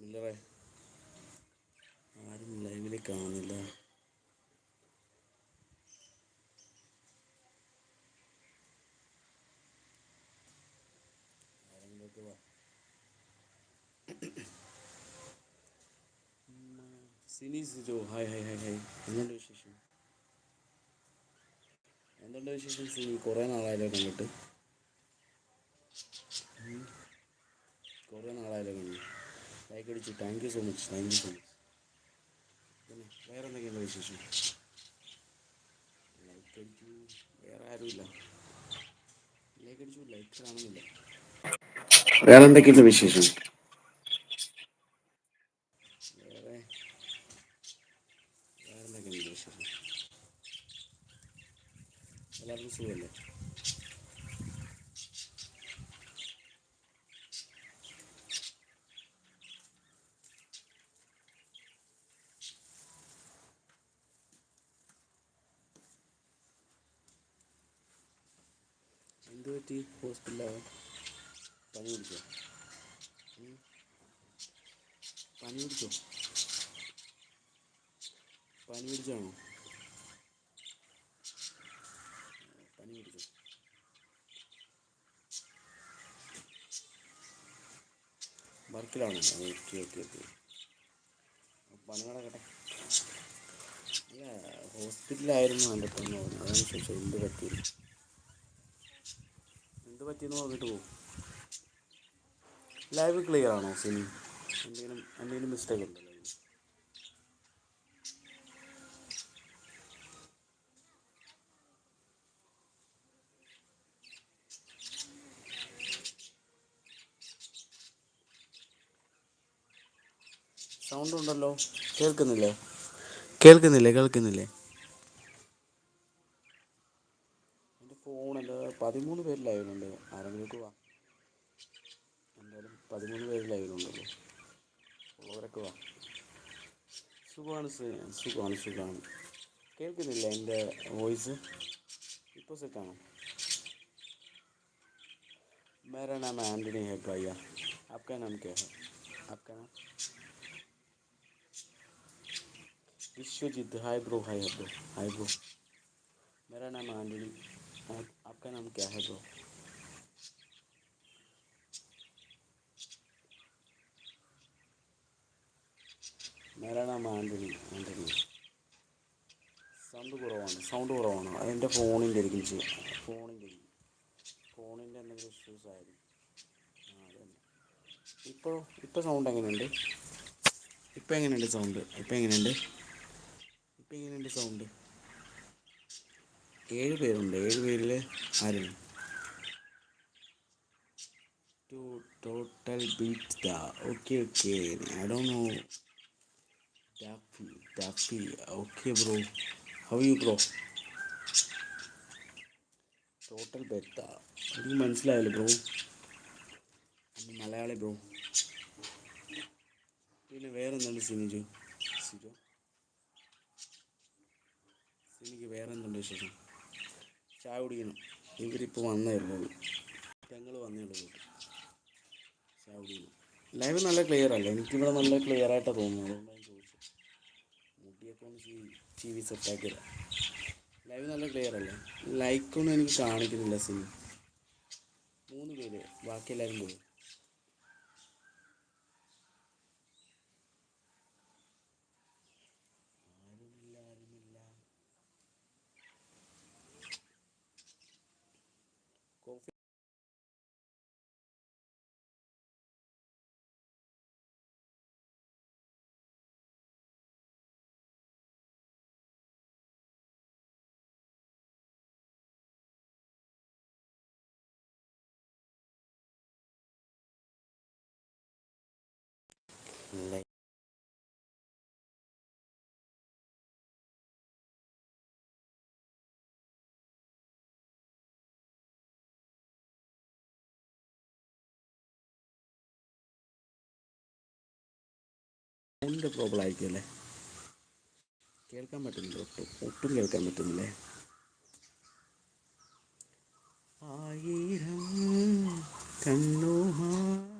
മില്ലറെ ആരും ലൈവിൽ കാണുന്നില്ല. ആരെങ്കിലുമൊക്കെ വാ. Sini Sijo hi hi hi hi. എന്തുണ്ട് വിശേഷം? എന്തുണ്ട് വിശേഷം സിനി? കുറേ നാളായല്ലോ കണ്ടിട്ട്. കുറേ നാളായല്ലോ കണ്ടു. ലൈക്ക് അടിച്ചു. Thank you so much, thank you so much. പിന്നെ വേറെ എന്തൊക്കെയുണ്ട് വിശേഷം? ലൈക്ക് അടിച്ചു. വേറെ ആരുമില്ല. ലൈക്ക് അടിച്ചു, ലൈക്ക് കാണുന്നില്ല. വേറെ എന്തൊക്കെയുണ്ട് വിശേഷം? വേറെ വേറെ എന്തൊക്കെയുണ്ട് വിശേഷം? എല്ലാവർക്കും സുഖമല്ലേ? എന്ത് പറ്റി ഹോസ്പിറ്റലാവാൻ? പനി പിടിച്ചോ? പനി പിടിച്ചോ? പനി പിടിച്ചാണോ? പനി പിടിച്ചോ? വർക്കിലാണോ? Okay okay okay. പണി നടക്കട്ടെ. അല്ല, ഹോസ്പിറ്റലായിരുന്നു എൻ്റെ പെണ്ണ് പറഞ്ഞു. അതാണ് ചോദിച്ചത് എന്ത് പറ്റിയില്ല. എന്ത് പറ്റിയെന്ന് പറഞ്ഞിട്ട് പോകും. ലൈവ് ക്ലിയർ ആണോ സിനി? എന്തെങ്കിലും മിസ്റ്റേക്ക് ഉണ്ടോ ലൈവ്? സൗണ്ട് ഉണ്ടല്ലോ. കേൾക്കുന്നില്ലേ? കേൾക്കുന്നില്ലേ? കേൾക്കുന്നില്ലേ? എൻ്റെ ഫോണിൽ 13 പേര് ലൈവിലുണ്ട്. ആരെങ്കിലുമൊക്കെ വാ. എന്തായാലും 13 പേര് ലൈവിലുണ്ടല്ലോ. ഉള്ളവരൊക്കെ വാ. സുഖമാണ് സുഖമാണ് സുഖമാണ്. കേൾക്കുന്നില്ല എൻ്റെ വോയിസ്? ഇപ്പോൾ സെറ്റാണോ? मेरा नाम एंटनी है भैया. आपका नाम क्या है? आपका नाम? Vishwajeet. Hi bro. Hi bro. Hi bro. मेरा नाम एंटनी. आपका नाम क्या है ब्रो? मेरा नाम ആൻ്റണി. ആൻ്റണി. സൗണ്ട് കുറവാണ്. അതെൻ്റെ ഫോണിൻ്റെ ആയിരിക്കും. ഫോണിൻ്റെ എന്തെങ്കിലും ഇഷ്യൂസ് ആയിരിക്കും. അതന്നെ. ഇപ്പോൾ സൗണ്ട് എങ്ങനെയുണ്ട്? ഇപ്പം എങ്ങനെയുണ്ട് സൗണ്ട്? ഇപ്പം എങ്ങനെയുണ്ട് സൗണ്ട്? 7 പേരുണ്ട്. 7 പേരിൽ ആരാണ്? Total beat the. Okay okay. I don't know. Daffy. Okay bro. How are you bro? Total ബെത്ത. എനിക്ക് മനസ്സിലായല്ലോ ബ്രോ. മലയാളി ബ്രോ. പിന്നെ വേറെന്തുണ്ട് സിജോ? സിനിക്ക് വേറെന്തുണ്ട് വിശേഷം? ചായ കുടിക്കണം. ഇവരിപ്പോൾ വന്നേ ഉള്ളൂ. ഞങ്ങൾ വന്നേ ഉള്ളൂ. ചായ കുടിക്കണം. ലൈവ് നല്ല ക്ലിയർ അല്ലേ? എനിക്കിവിടെ നല്ല ക്ലിയർ ആയിട്ടാണ് തോന്നുന്നത്. അതുകൊണ്ടാണ് ഞാൻ ചോദിച്ചത്. മുടിയൊക്കെ ഒന്ന് ചീവി സെറ്റാക്കിയതാണ്. ലൈവ് നല്ല ക്ലിയർ അല്ലേ? ലൈക്കൊന്നും എനിക്ക് കാണിക്കുന്നില്ല സിനി. 3 പേര്. ബാക്കി എല്ലാവരും പോയി. ആരുമില്ല. കോഫി എൻ്റെ പ്രോബ്ലം ആയിരിക്കും അല്ലേ? കേൾക്കാൻ പറ്റുന്നില്ല. ഒട്ടും കേൾക്കാൻ പറ്റുന്നില്ലേ? ആയിരം കണ്ണുമായി